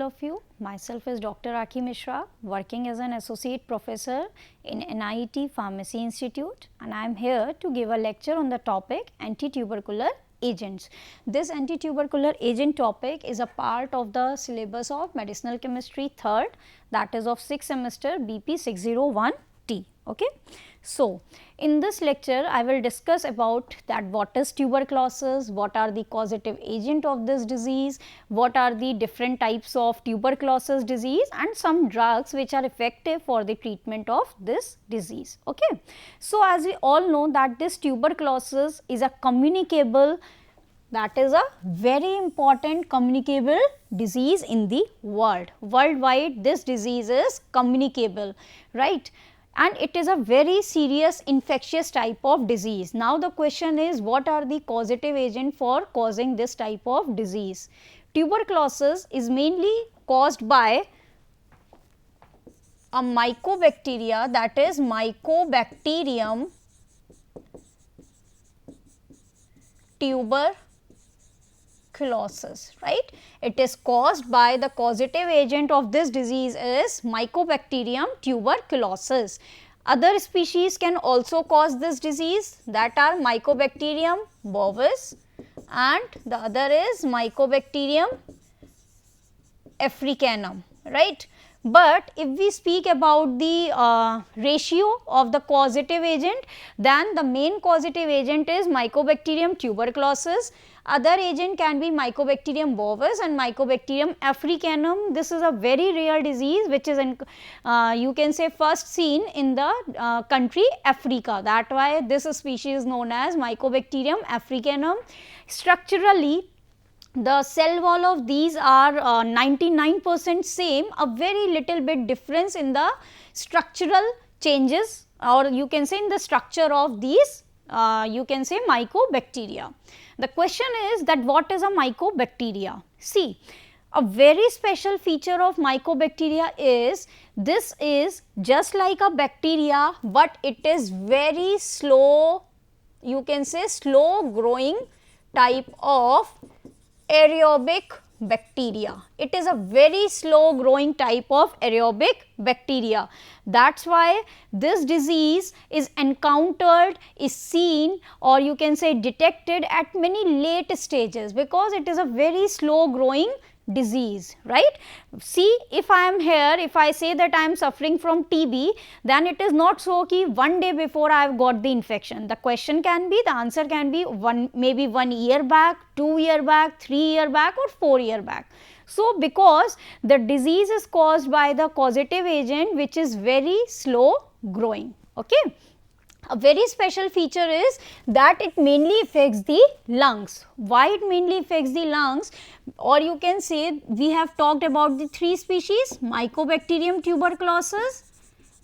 of you. Myself is Dr. Rakhi Mishra, working as an associate professor in NIET Pharmacy Institute, and I am here to give a lecture on the topic antitubercular agents. This antitubercular agent topic is a part of the syllabus of medicinal chemistry 3rd, that is of 6th semester BP 601T. Okay. So, in this lecture I will discuss about that what is tuberculosis, what are the causative agent of this disease, what are the different types of tuberculosis disease and some drugs which are effective for the treatment of this disease. Okay. So, as we all know that this tuberculosis is a communicable, that is a very important communicable disease in the world. Worldwide this disease is communicable, right, and it is a very serious infectious type of disease. Now, the question is what are the causative agent for causing this type of disease? Tuberculosis is mainly caused by a mycobacteria, that is Mycobacterium tuberculosis, right. It is caused by, the causative agent of this disease is Mycobacterium tuberculosis. Other species can also cause this disease, that are Mycobacterium bovis and the other is Mycobacterium africanum, right. But if we speak about the ratio of the causative agent, then the main causative agent is Mycobacterium tuberculosis. Other agent can be Mycobacterium bovis and Mycobacterium africanum. This is a very rare disease which is in, you can say first seen in the country Africa. That why this species is known as Mycobacterium africanum. Structurally, the cell wall of these are 99% same, a very little bit difference in the structural changes, or you can say in the structure of these you can say mycobacteria. The question is that what is a mycobacteria? See, a very special feature of mycobacteria is this is just like a bacteria, but it is very slow, you can say slow growing type of aerobic bacteria. It is a very slow growing type of aerobic bacteria. That is why this disease is encountered, is seen, or you can say detected at many late stages, because it is a very slow growing disease, right. See, if I am here, if I say that I am suffering from TB, then it is not so कि one day before I have got the infection. The question can be, the answer can be maybe 1 year back, 2 year back, 3 year back or 4 year back. So, because the disease is caused by the causative agent which is very slow growing. Okay. A very special feature is that it mainly affects the lungs. Why it mainly affects the lungs? Or you can say we have talked about the 3 species, Mycobacterium tuberculosis,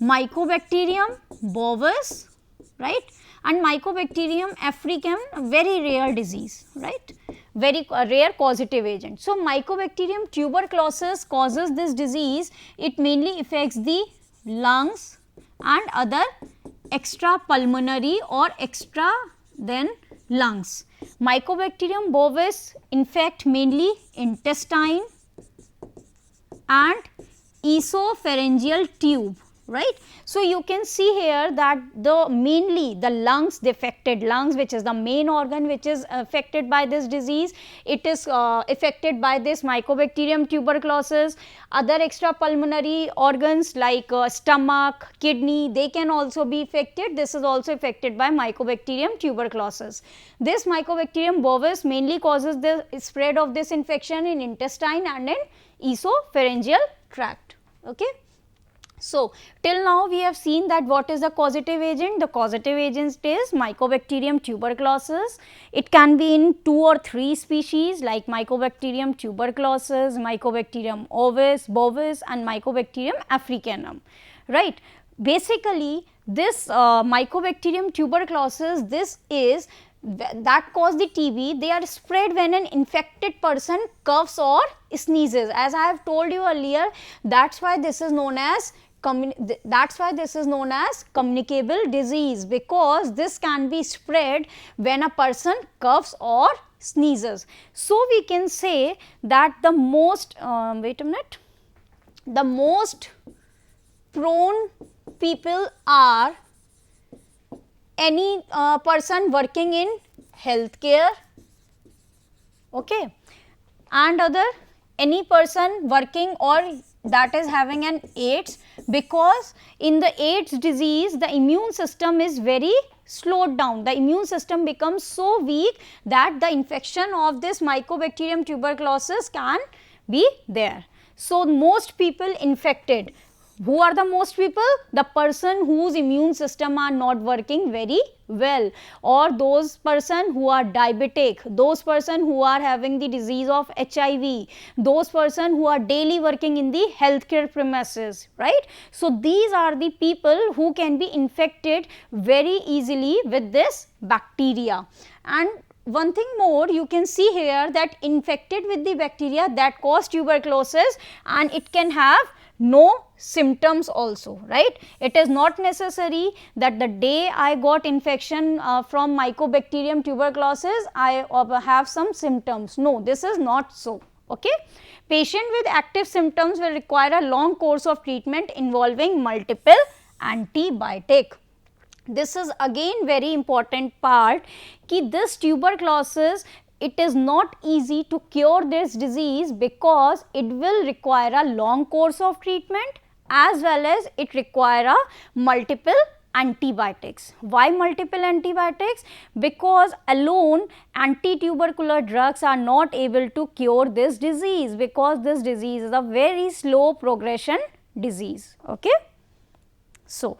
Mycobacterium bovis, right, and Mycobacterium africanum, a very rare disease, right, very rare causative agent. So, Mycobacterium tuberculosis causes this disease. It mainly affects the lungs and other extra pulmonary or extra then lungs. Mycobacterium bovis infect mainly intestine and esophageal tube, right. So, you can see here that the mainly the lungs, the affected lungs, which is the main organ which is affected by this disease, it is affected by this Mycobacterium tuberculosis. Other extra pulmonary organs like stomach, kidney, they can also be affected. This is also affected by Mycobacterium tuberculosis. This Mycobacterium bovis mainly causes the spread of this infection in intestine and in esophageal tract. Okay. So, till now we have seen that what is the causative agent? The causative agent is Mycobacterium tuberculosis. It can be in 2 or 3 species like Mycobacterium tuberculosis, Mycobacterium bovis and Mycobacterium africanum, right. Basically, this Mycobacterium tuberculosis, this is that cause the TB, they are spread when an infected person coughs or sneezes. As I have told you earlier, that is why this is known as communicable disease, because this can be spread when a person coughs or sneezes. So we can say that the most the most prone people are any person working in healthcare, okay, and other any person working or that is having an AIDS, because in the AIDS disease the immune system is very slowed down. The immune system becomes so weak that the infection of this Mycobacterium tuberculosis can be there. So, most people infected. Who are the most people? The person whose immune system are not working very well, or those person who are diabetic, those person who are having the disease of HIV, those person who are daily working in the healthcare premises, right. So, these are the people who can be infected very easily with this bacteria. And one thing more, you can see here that infected with the bacteria that cause tuberculosis, and it can have no symptoms also, right. It is not necessary that the day I got infection from Mycobacterium tuberculosis I have some symptoms. No, this is not so, okay. Patient with active symptoms will require a long course of treatment involving multiple antibiotic. This is again very important part कि this tuberculosis, it is not easy to cure this disease because it will require a long course of treatment as well as it require a multiple antibiotics. Why multiple antibiotics? Because alone anti-tubercular drugs are not able to cure this disease, because this disease is a very slow progression disease, okay. So,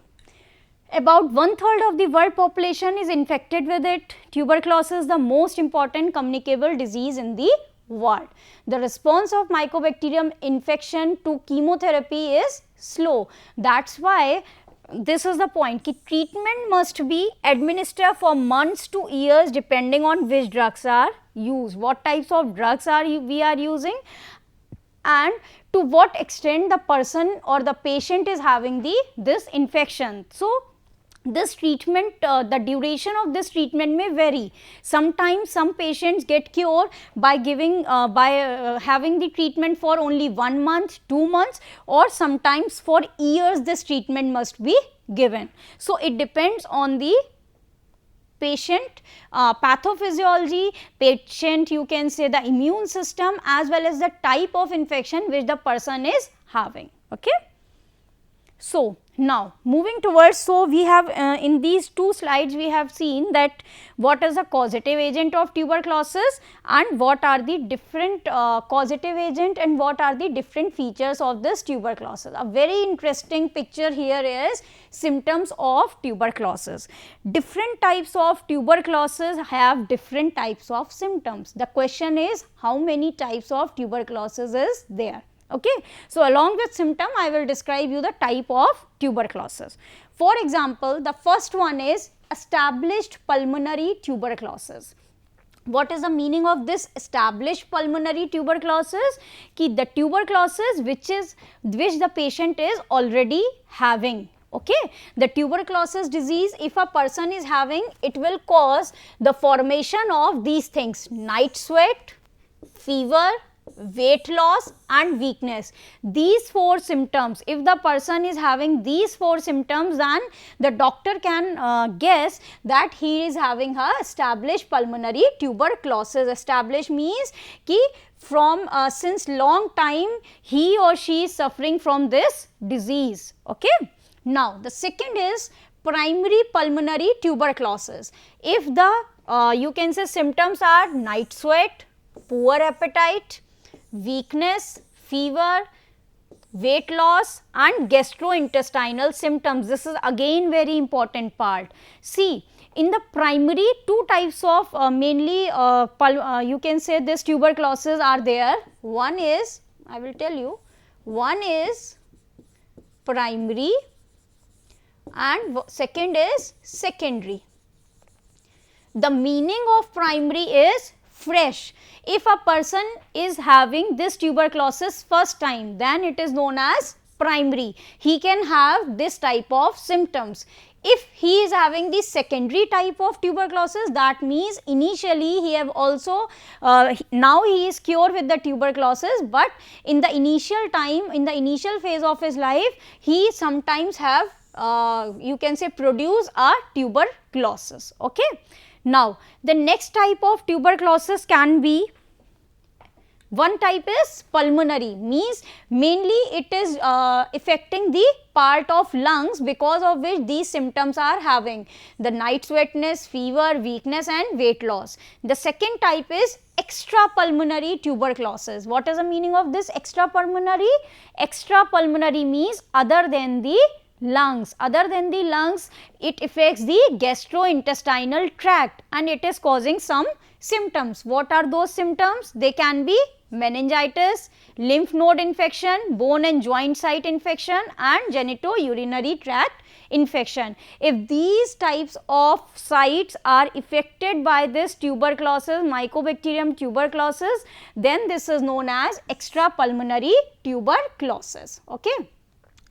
about 1/3 of the world population is infected with it. Tuberculosis is the most important communicable disease in the world. The response of Mycobacterium infection to chemotherapy is slow. That is why this is the point कि treatment must be administered for months to years depending on which drugs are used, what types of drugs are we are using, and to what extent the person or the patient is having this infection. So, this treatment, the duration of this treatment may vary. Sometimes some patients get cured by giving having the treatment for only 1 month, 2 months, or sometimes for years this treatment must be given. So, it depends on the patient pathophysiology, patient you can say the immune system as well as the type of infection which the person is having, okay. So, now moving towards, so we have in these two slides we have seen that what is the causative agent of tuberculosis and what are the different causative agent and what are the different features of this tuberculosis. A very interesting picture here is symptoms of tuberculosis. Different types of tuberculosis have different types of symptoms. The question is how many types of tuberculosis is there. Okay. So, along with symptom I will describe you the type of tuberculosis. For example, the first one is established pulmonary tuberculosis. What is the meaning of this established pulmonary tuberculosis? Ki the tuberculosis which the patient is already having. Okay. The tuberculosis disease, if a person is having, it will cause the formation of these things: night sweat, fever, weight loss and weakness. These 4 symptoms, if the person is having these 4 symptoms, then the doctor can guess that he is having a established pulmonary tuberculosis. Established means ki from since long time he or she is suffering from this disease, okay. Now, the second is primary pulmonary tuberculosis. If the you can say symptoms are night sweat, poor appetite, weakness, fever, weight loss and gastrointestinal symptoms. This is again very important part. See, in the primary 2 types of mainly you can say this tuberculosis are there. One is, I will tell you, one is primary and second is secondary. The meaning of primary is fresh. If a person is having this tuberculosis first time, then it is known as primary. He can have this type of symptoms. If he is having the secondary type of tuberculosis, that means initially he have also now he is cured with the tuberculosis, but in the initial time, in the initial phase of his life, he sometimes have you can say produce a tuberculosis. Okay. Now, the next type of tuberculosis can be, one type is pulmonary, means mainly it is affecting the part of lungs, because of which these symptoms are having the night sweatness, fever, weakness and weight loss. The second type is extrapulmonary tuberculosis. What is the meaning of this extrapulmonary? Extrapulmonary means other than the lungs. Other than the lungs, it affects the gastrointestinal tract and it is causing some symptoms. What are those symptoms? They can be meningitis, lymph node infection, bone and joint site infection and genitourinary tract infection. If these types of sites are affected by this tuberculosis, Mycobacterium tuberculosis, then this is known as extrapulmonary tuberculosis. Okay.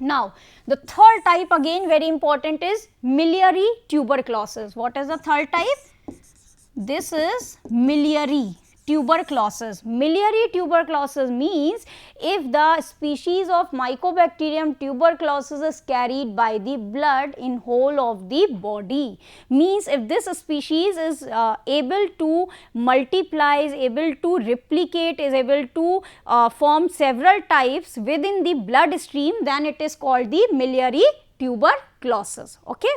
Now, the third type again very important is miliary tuberculosis. What is the third type? This is miliary tuberculosis. Miliary tuberculosis means if the species of Mycobacterium tuberculosis is carried by the blood in whole of the body, means if this species is able to multiply, is able to replicate, is able to form several types within the blood stream, then it is called the miliary tuberculosis. Okay.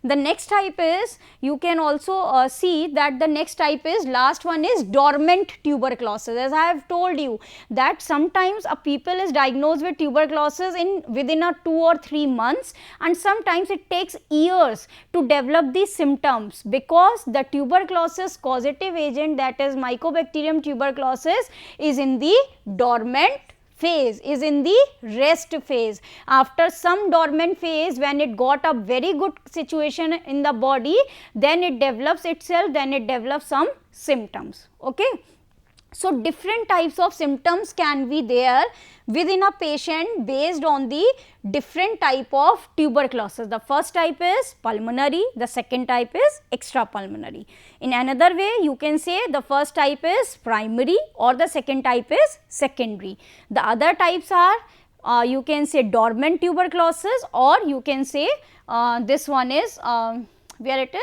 The next type is, you can also see that the next type is, last one is dormant tuberculosis. As I have told you that sometimes a people is diagnosed with tuberculosis in within a 2 or 3 months, and sometimes it takes years to develop these symptoms, because the tuberculosis causative agent, that is Mycobacterium tuberculosis, is in the dormant phase, is in the rest phase. After some dormant phase, when it got a very good situation in the body, then it develops itself, then it develops some symptoms. Okay. So, different types of symptoms can be there within a patient based on the different type of tuberculosis. The first type is pulmonary, the second type is extrapulmonary. In another way, you can say the first type is primary or the second type is secondary. The other types are you can say dormant tuberculosis, or you can say this one is where it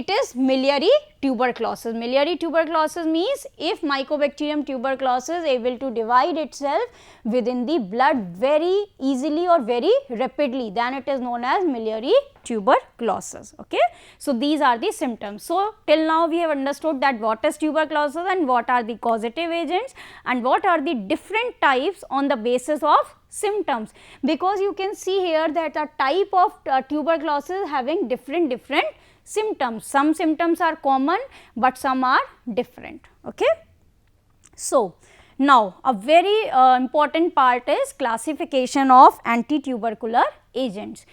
is miliary tuberculosis. Miliary tuberculosis means if Mycobacterium tuberculosis is able to divide itself within the blood very easily or very rapidly, then it is known as miliary tuberculosis. Okay. So, these are the symptoms. So, till now we have understood that what is tuberculosis and what are the causative agents and what are the different types on the basis of symptoms, because you can see here that a type of tuberculosis having different symptoms. Some symptoms are common, but some are different. Okay. So, now a very important part is classification of antitubercular agents.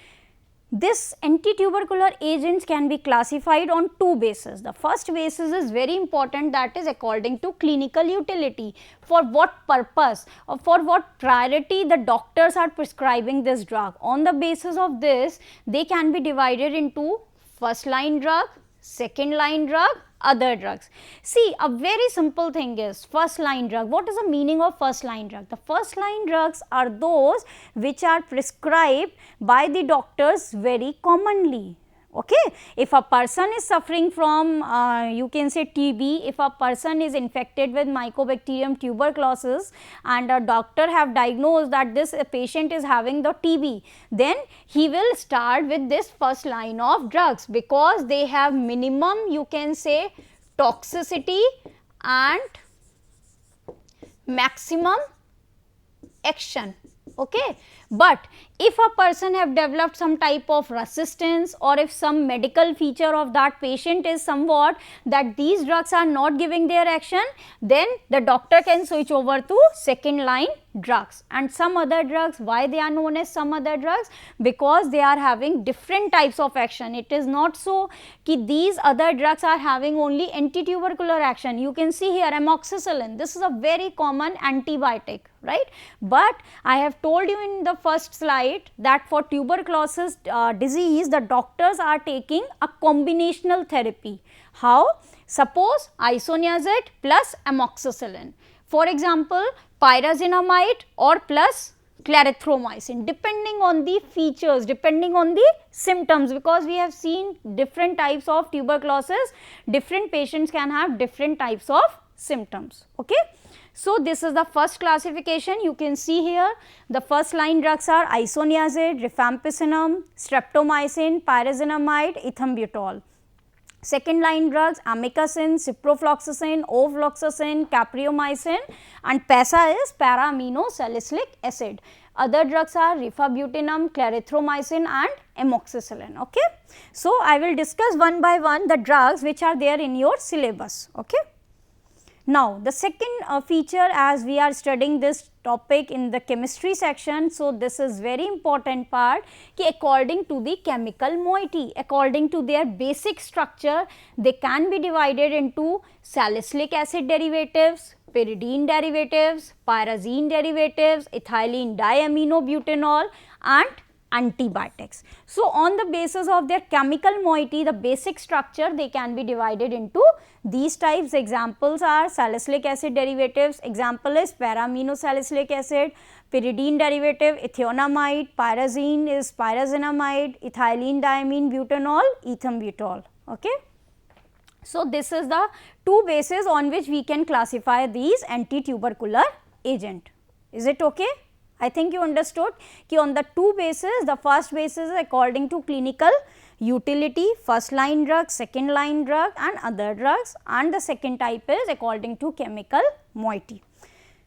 This antitubercular agents can be classified on two bases. The first basis is very important, that is according to clinical utility. For what purpose or for what priority the doctors are prescribing this drug. On the basis of this, they can be divided into first line drug, second line drug, other drugs. See, a very simple thing is first line drug. What is the meaning of first line drug? The first line drugs are those which are prescribed by the doctors very commonly. Okay. If a person is suffering from you can say TB, if a person is infected with Mycobacterium tuberculosis and a doctor have diagnosed that this patient is having the TB, then he will start with this first line of drugs, because they have minimum you can say toxicity and maximum action. Okay. But if a person have developed some type of resistance, or if some medical feature of that patient is somewhat that these drugs are not giving their action, then the doctor can switch over to second line drugs. And some other drugs, why they are known as some other drugs? Because they are having different types of action. It is not so that these other drugs are having only antitubercular action. You can see here amoxicillin, this is a very common antibiotic, right? But I have told you in the first slide that for tuberculosis disease, the doctors are taking a combinational therapy. How? Suppose isoniazid plus amoxicillin. For example, pyrazinamide or plus clarithromycin, depending on the features, depending on the symptoms, because we have seen different types of tuberculosis, different patients can have different types of symptoms. Okay. So, this is the first classification. You can see here the first line drugs are isoniazid, rifampicin, streptomycin, pyrazinamide, ethambutol. Second line drugs amikacin, ciprofloxacin, ofloxacin, capreomycin, and PASA is para-amino-salicylic acid. Other drugs are rifabutinum, clarithromycin and amoxicillin. Okay. So, I will discuss one by one the drugs which are there in your syllabus. Okay. Now, the second feature, as we are studying this topic in the chemistry section, so this is very important part ki according to the chemical moiety, according to their basic structure, they can be divided into salicylic acid derivatives, pyridine derivatives, pyrazine derivatives, ethylene diaminobutanol and antibiotics. So, on the basis of their chemical moiety, the basic structure, they can be divided into these types. Examples are salicylic acid derivatives, example is para-amino-salicylic acid, pyridine derivative ethionamide, pyrazine is pyrazinamide, ethylene diamine butanol, ethambutol. Okay. So, this is the two bases on which we can classify these anti-tubercular agent. Is it okay? I think you understood कि on the two bases, the first basis is according to clinical utility, first line drug, second line drug and other drugs, and the second type is according to chemical moiety.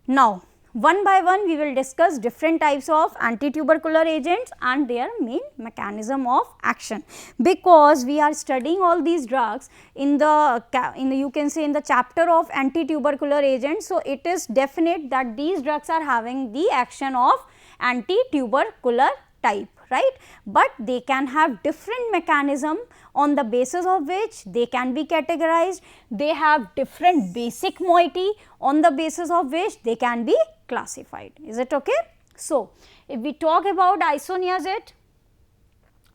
Now, one by one we will discuss different types of anti-tubercular agents and their main mechanism of action, because we are studying all these drugs in the you can say in the chapter of anti-tubercular agents. So, it is definite that these drugs are having the action of anti-tubercular type, right, but they can have different mechanism on the basis of which they can be categorized. They have different basic moiety on the basis of which they can be classified. Is it okay? So, if we talk about isoniazid,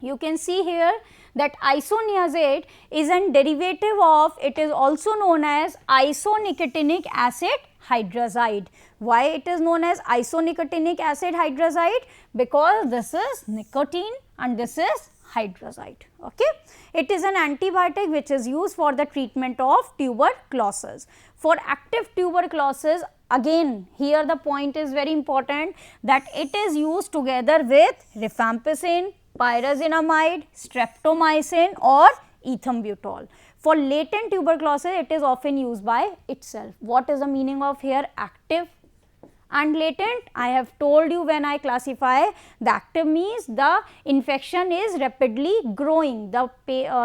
you can see here that isoniazid is a derivative of, it is also known as isonicotinic acid hydrazide. Why it is known as isonicotinic acid hydrazide? Because this is nicotine and this is hydrazide. Okay. It is an antibiotic which is used for the treatment of tuberculosis. For active tuberculosis, again here the point is very important that it is used together with rifampicin, pyrazinamide, streptomycin or ethambutol. For latent tuberculosis, it is often used by itself. What is the meaning of here active and latent? I have told you when I classify, the active means the infection is rapidly growing, the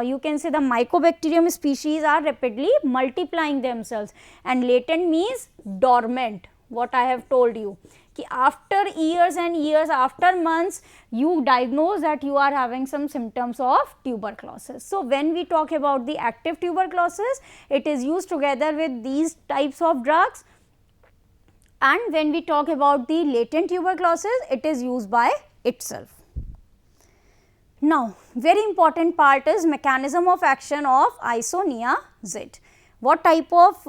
you can say the Mycobacterium species are rapidly multiplying themselves, and latent means dormant. What I have told you कि after years and years, after months, you diagnose that you are having some symptoms of tuberculosis. So, when we talk about the active tuberculosis, it is used together with these types of drugs, and when we talk about the latent tuberculosis, it is used by itself. Now, very important part is mechanism of action of isoniazid. What type of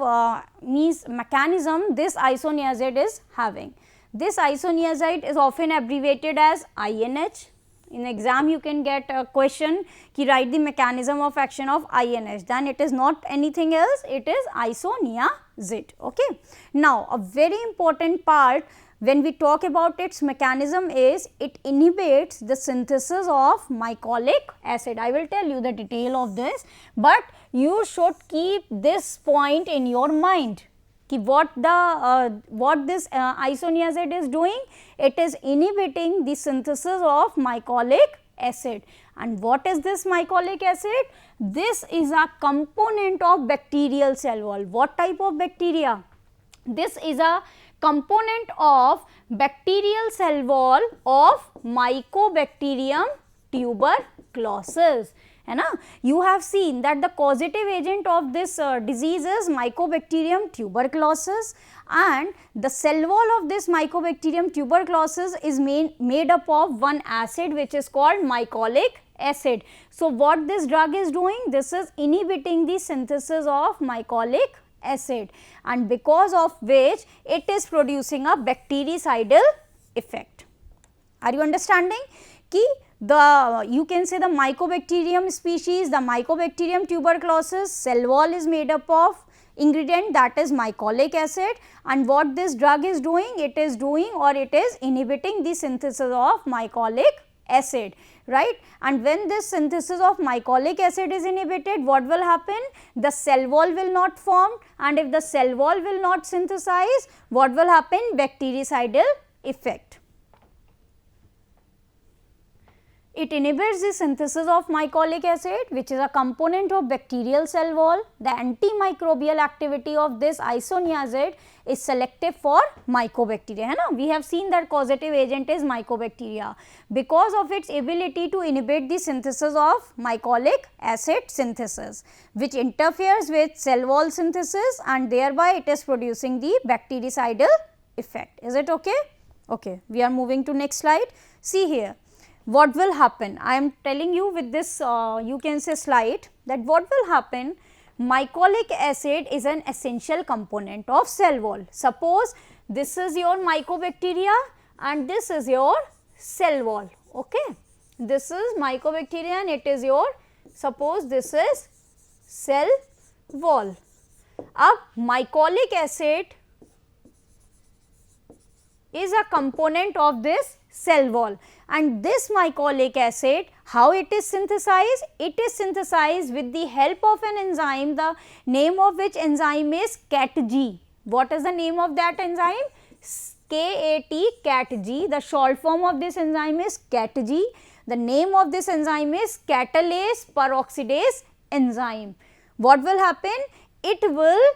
mechanism this isoniazid is having? This isoniazid is often abbreviated as INH. In exam you can get a question ki write the mechanism of action of INH, then it is not anything else, it is isoniazid. Okay. Now, a very important part when we talk about its mechanism is it inhibits the synthesis of mycolic acid. I will tell you the detail of this, but you should keep this point in your mind. What this isoniazid is doing? It is inhibiting the synthesis of mycolic acid. And what is this mycolic acid? This is a component of bacterial cell wall. What type of bacteria? This is a component of bacterial cell wall of Mycobacterium tuberculosis. है ना. You have seen that the causative agent of this disease is Mycobacterium tuberculosis, and the cell wall of this Mycobacterium tuberculosis is made up of one acid which is called mycolic acid. So, what this drug is doing? This is inhibiting the synthesis of mycolic acid, and because of which it is producing a bactericidal effect. Are you understanding? Ki you can say the Mycobacterium species, the Mycobacterium tuberculosis, cell wall is made up of ingredient that is mycolic acid, and what this drug is doing? It is doing, or it is inhibiting the synthesis of mycolic acid, right. And when this synthesis of mycolic acid is inhibited, what will happen? The cell wall will not form, and if the cell wall will not synthesize, what will happen? Bactericidal effect. It inhibits the synthesis of mycolic acid, which is a component of bacterial cell wall. The antimicrobial activity of this isoniazid is selective for mycobacteria, है ना. We have seen that causative agent is mycobacteria because of its ability to inhibit the synthesis of mycolic acid synthesis, which interferes with cell wall synthesis, and thereby it is producing the bactericidal effect. Is it okay? Okay, we are moving to next slide. See here. What will happen? I am telling you with this you can say slide that what will happen. Mycolic acid is an essential component of cell wall. Suppose this is your mycobacteria and this is your cell wall. Okay, this is mycobacteria and it is your, suppose this is cell wall. Ab mycolic acid is a component of this cell wall, and this mycolic acid, how it is synthesized? It is synthesized with the help of an enzyme, the name of which enzyme is CATG. What is the name of that enzyme? KAT, CATG. The short form of this enzyme is CATG. The name of this enzyme is catalase peroxidase enzyme. What will happen? It will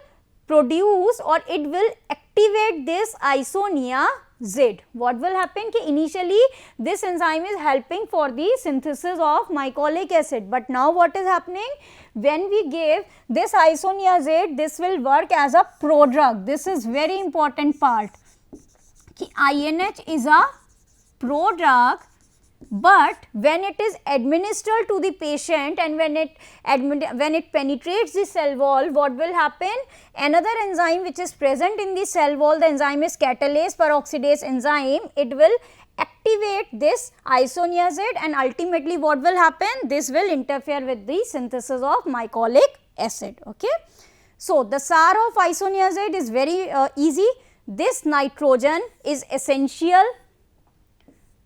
produce, or it will activate this isoniazid. What will happen? Ki initially this enzyme is helping for the synthesis of mycolic acid, but now what is happening? When we give this isoniazid, this will work as a prodrug. This is very important part. Ki INH is a prodrug, but when it is administered to the patient and when it penetrates the cell wall, what will happen? Another enzyme which is present in the cell wall, the enzyme is catalase peroxidase enzyme, it will activate this isoniazid, and ultimately what will happen? This will interfere with the synthesis of mycolic acid. Okay. So, the SAR of isoniazid is very easy. This nitrogen is essential.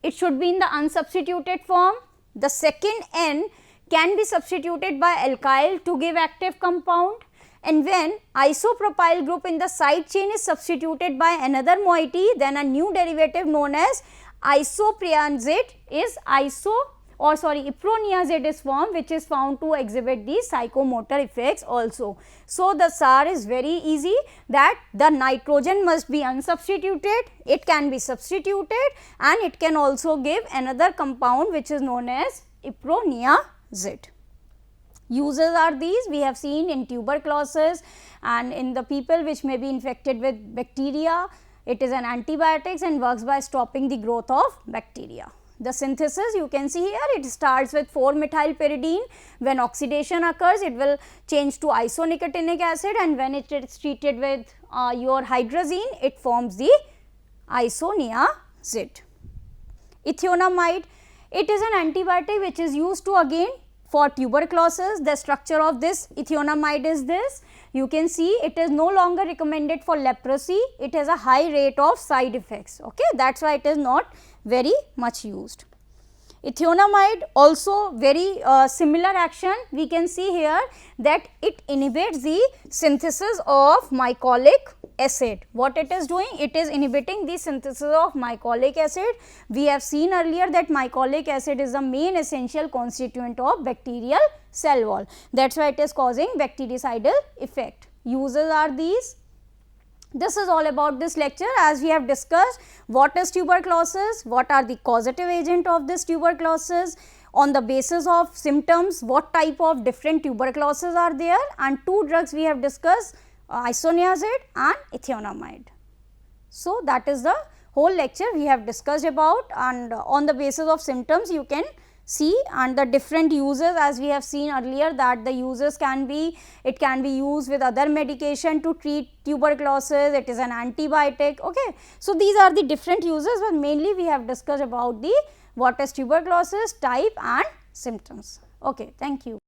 It should be in the unsubstituted form. The second N can be substituted by alkyl to give active compound, and when isopropyl group in the side chain is substituted by another moiety, then a new derivative known as isopriazid is iproniazid is formed, which is found to exhibit the psychomotor effects also. So, the SAR is very easy, that the nitrogen must be unsubstituted, it can be substituted, and it can also give another compound which is known as iproniazid. Uses are these, we have seen in tuberculosis and in the people which may be infected with bacteria. It is an antibiotics and works by stopping the growth of bacteria. The synthesis you can see here, it starts with 4-methylpyridine. When oxidation occurs, it will change to isonicotinic acid, and when it is treated with your hydrazine, it forms the isoniazid. Ethionamide, it is an antibiotic which is used to again for tuberculosis. The structure of this ethionamide is this. You can see it is no longer recommended for leprosy. It has a high rate of side effects. Okay, that is why it is not very much used. Ethionamide also very similar action. We can see here that it inhibits the synthesis of mycolic acid. What it is doing? It is inhibiting the synthesis of mycolic acid. We have seen earlier that mycolic acid is the main essential constituent of bacterial cell wall. That is why it is causing bactericidal effect. Uses are these. This is all about this lecture. As we have discussed, what is tuberculosis, what are the causative agent of this tuberculosis, on the basis of symptoms what type of different tuberculosis are there, and 2 drugs we have discussed, isoniazid and ethionamide. So, that is the whole lecture we have discussed about, and on the basis of symptoms you can see, and the different uses as we have seen earlier, that the uses can be, it can be used with other medication to treat tuberculosis, it is an antibiotic. Okay. So, these are the different uses, but mainly we have discussed about the what is tuberculosis, type and symptoms. Okay. Thank you.